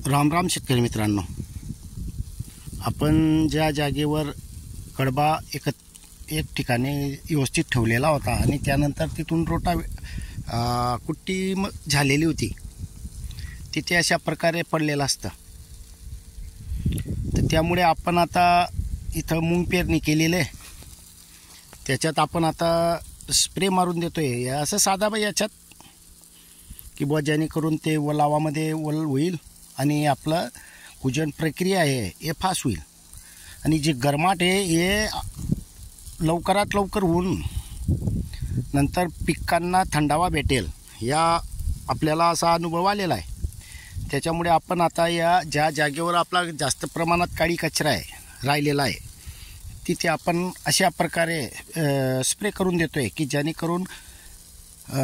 राम राम शेतकरी मित्रांनो, आपण ज्या जागेवर कडबा एक ठिकाणी व्यवस्थित ठेवलेला होता आणि त्यानंतर तिथून कुट्टी झालेली होती, तिथे अशा प्रकारे पडलेलं असतं. तर त्यामुळे आपण आता इथं मूग पेरणी केलेली आहे. त्याच्यात आपण आता स्प्रे मारून देतोय असं साधा बाई याच्यात, की बुवा जेणेकरून ते ओलावामध्ये ओल होईल आणि आपलं कुजन प्रक्रिया आहे हे फास्ट होईल आणि जे गरमाट आहे हे लवकरात लवकर होऊन नंतर पिकांना थंडावा भेटेल, या आपल्याला असा अनुभव आलेला आहे. त्याच्यामुळे आपण आता या ज्या जागेवर आपला जास्त प्रमाणात काळी कचरा आहे राहिलेला आहे तिथे आपण अशा प्रकारे स्प्रे करून देतोय की जेणेकरून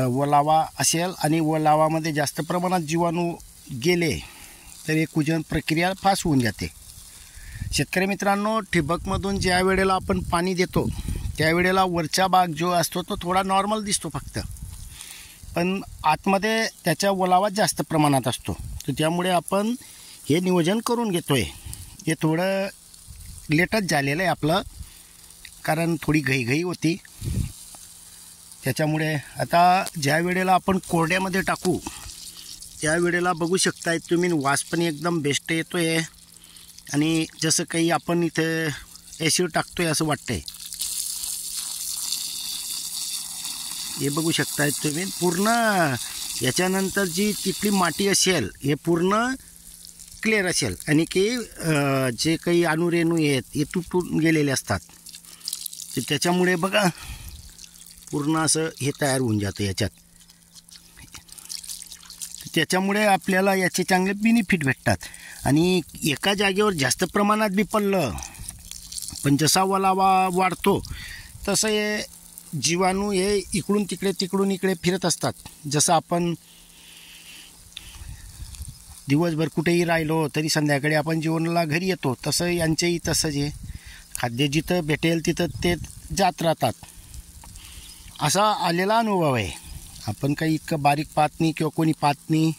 ओलावा असेल आणि ओलावामध्ये जास्त प्रमाणात जीवाणू गेले तर एक कुजन प्रक्रिया फास्ट होऊन जाते. शेतकरी मित्रांनो, ठिबकमधून ज्या वेळेला आपण पाणी देतो त्यावेळेला वरचा भाग जो असतो तो थोडा नॉर्मल दिसतो फक्त, पण आतमध्ये त्याच्या ओलावा जास्त प्रमाणात असतो. तर त्यामुळे आपण हे नियोजन करून घेतोय. हे थोडं लेटच झालेलं आहे आपलं, कारण थोडी घाई होती. त्याच्यामुळे आता ज्या वेळेला आपण कोरड्यामध्ये टाकू त्यावेळेला बघू शकताय तुम्ही, वास पण एकदम बेस्ट येतो आहे आणि जसं काही आपण इथं ॲसिड टाकतोय असं वाटतंय. हे बघू शकताय तुम्ही, पूर्ण याच्यानंतर जी तिथली माती असेल हे पूर्ण क्लिअर असेल आणि की जे काही अणुरेणू आहेत हे तुटून गेलेले असतात. तर त्याच्यामुळे बघा पूर्ण असं हे तयार होऊन जातं याच्यात. त्याच्यामुळे आपल्याला याचे चांगले बेनिफिट भेटतात आणि एका जागेवर जास्त प्रमाणात बी पडलं, पण जसा ओलावा वाढतो तसं हे जीवाणू हे इकडून इकडे फिरत असतात. जसं आपण दिवसभर कुठेही राहिलो तरी संध्याकाळी आपण जेवणाला घरी येतो, तसं यांचेही तसंच आहे. खाद्य जिथं भेटेल तिथं ते जात राहतात, असा आलेला अनुभव आहे. आपण काही इतकं बारीक पाहत नाही किंवा कोणी पाहत नाही,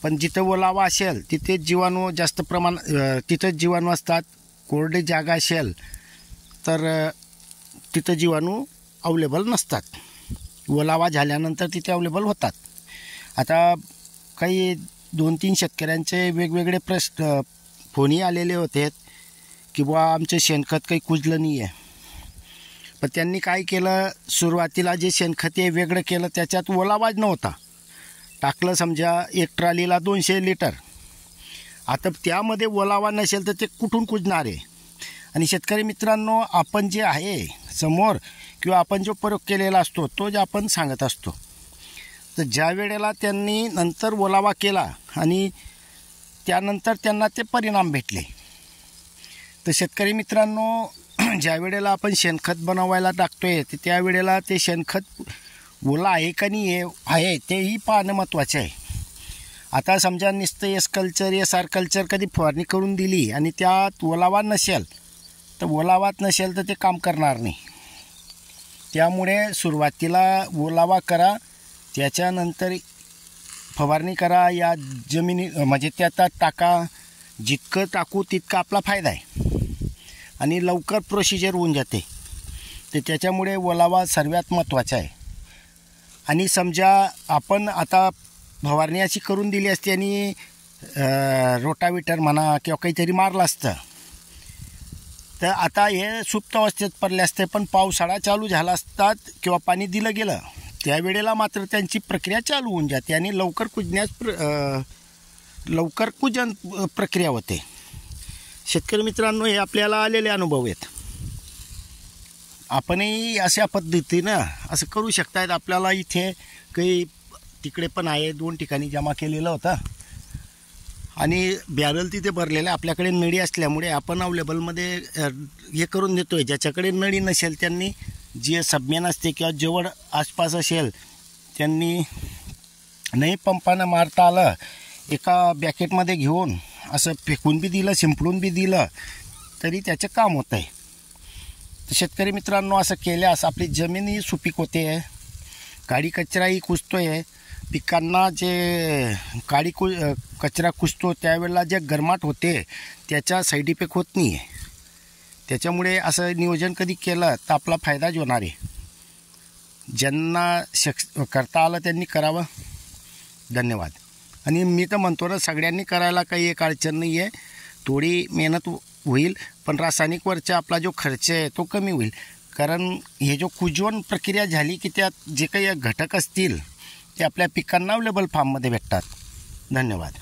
पण जिथं ओलावा असेल तिथे जीवाणू जास्त तिथंच जीवाणू असतात. कोरडी जागा असेल तर तिथं जीवाणू अवेलेबल नसतात, ओलावा झाल्यानंतर तिथे अवेलेबल होतात. आता काही 2-3 शेतकऱ्यांचे वेगवेगळे प्रश्न फोनही आलेले होते की बुवा आमचं शेणखत काही कुजलं नाही आहे. पण त्यांनी काय केलं, सुरुवातीला जे शेणखत आहे वेगळं केलं, त्याच्यात ओलावाच नव्हता. टाकलं समजा 1 ट्रॉलीला 200 लिटर. आता त्यामध्ये ओलावा नसेल तर ते कुठून कुजणार आहे. आणि शेतकरी मित्रांनो, आपण जे आहे समोर किंवा आपण जो प्रयोग केलेला असतो तो जे आपण सांगत असतो, तर ज्या वेळेला त्यांनी नंतर ओलावा केला आणि त्यानंतर त्यांना ते परिणाम भेटले. तर शेतकरी मित्रांनो, ज्या वेळेला आपण शेणखत बनवायला टाकतोय तर त्यावेळेला ते शेणखत ओला आहे का नाही आहे तेही पाहणं महत्त्वाचं आहे. आता समजा नुसतं SR कल्चर कधी फवारणी करून दिली आणि त्यात ओलावा नसेल तर ओलावात नसेल तर ते काम करणार नाही. त्यामुळे सुरुवातीला ओलावा करा, त्याच्यानंतर फवारणी करा. या जमिनी म्हणजे त्यात टाका, जितकं टाकू तितका आपला फायदा आहे आणि लवकर प्रोसिजर होऊन जाते. तर त्याच्यामुळे ओलावा सर्वात महत्त्वाचा आहे. आणि समजा आपण आता फवारणी अशी करून दिली असती आणि रोटावेटर म्हणा किंवा काहीतरी मारलं असतं तर आता हे सुप्त अवस्थेत पडले असते. पण पावसाळा चालू झाला असतात किंवा पाणी दिलं गेलं त्यावेळेला मात्र त्यांची प्रक्रिया चालू होऊन जाते आणि लवकर कुजन प्रक्रिया होते. शेतकरी मित्रांनो, हे आपल्याला आलेले अनुभव आहेत. आपणही अशा पद्धतीनं असं करू शकतायत. आपल्याला इथे काही तिकडे पण आहे, 2 ठिकाणी जमा केलेलं होतं आणि बॅरल तिथे भरलेलं आहे. आपल्याकडे नळी असल्यामुळे आपण अवेलेबलमध्ये हे करून देतो आहे. ज्याच्याकडे नळी नसेल त्यांनी जे सबमेन असते किंवा जवळ आसपास असेल त्यांनी नाही पंपानं मारता आलं, एका बॅकेटमध्ये घेऊन असं फेकून बी दिलं, शिंपडून बी दिलं तरी त्याचं काम होतं आहे. तर शेतकरी मित्रांनो, असं केल्यास आपली जमीनही सुपीक होते, काळी कचराही कुजतो आहे पिकांना जे कचरा कुजतो त्यावेळेला जे गरमाट होते त्याचा साईड इफेक्ट होत नाही आहे. त्याच्यामुळे असं नियोजन कधी केलं तर आपला फायदाच होणार आहे. ज्यांना करता आलं त्यांनी करावं. धन्यवाद. आणि मी तर म्हणतो ना, सगळ्यांनी करायला काही एक अडचण नाही आहे. थोडी मेहनत होईल पण रासायनिकवरचा आपला जो खर्च आहे तो कमी होईल. कारण हे जो कुजवण प्रक्रिया झाली की त्यात जे काही घटक असतील ते आपल्या पिकांना अवेलेबल फार्ममध्ये भेटतात. धन्यवाद.